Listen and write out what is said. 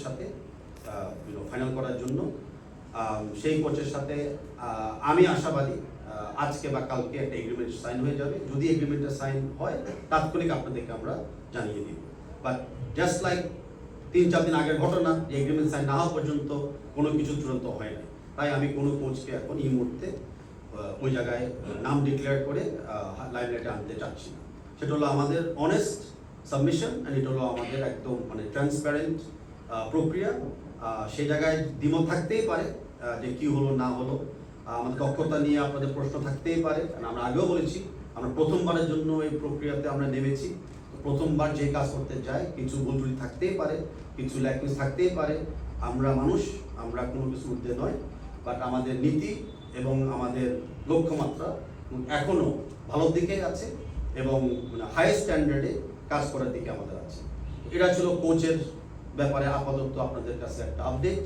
সাথে ফাইনাল করার জন্য। সেই কোচের সাথে আমি আশাবাদী আজকে বা কালকে একটা এগ্রিমেন্ট সাইন হয়ে যাবে। যদি এগ্রিমেন্টটা সাইন হয় তাৎক্ষণিক আপনাদেরকে আমরা জানিয়ে দিব। বাট জাস্ট লাইক 3-4 দিন আগের ঘটনা, যে এগ্রিমেন্ট সাইন না হওয়া পর্যন্ত কোনো কিছু চূড়ান্ত হয় না। তাই আমি কোনো কোচকে এখন এই মুহূর্তে ওই জায়গায় নাম ডিক্লেয়ার করে লাইমলাইটে আনতে চাচ্ছি না। সেটা হলো আমাদের অনেস্ট সাবমিশন, অ্যান্ড এটা হলো আমাদের একদম ট্রান্সপারেন্ট প্রক্রিয়া। সেই জায়গায় দ্বিমত থাকতেই পারে যে কী হলো না হলো, আমাদের দক্ষতা নিয়ে আপনাদের প্রশ্ন থাকতেই পারে। আমরা আগেও বলেছি আমরা প্রথমবারের জন্য এই প্রক্রিয়াতে আমরা নেমেছি। প্রথমবার যে কাজ করতে যাই কিছু ভুল ত্রুটি থাকতেই পারে, কিছু ল্যাকিংস থাকতেই পারে। আমরা মানুষ, আমরা কোনো কিছু ঊর্ধ্বে নয়। বাট আমাদের নীতি এবং আমাদের লক্ষ্যমাত্রা এখনও ভালোর দিকে আছে এবং হাই স্ট্যান্ডার্ডে কাজ করার দিকে আমাদের আছে। এটা ছিল কোচের ব্যাপারে আপাতত আপনাদের কাছে একটা আপডেট।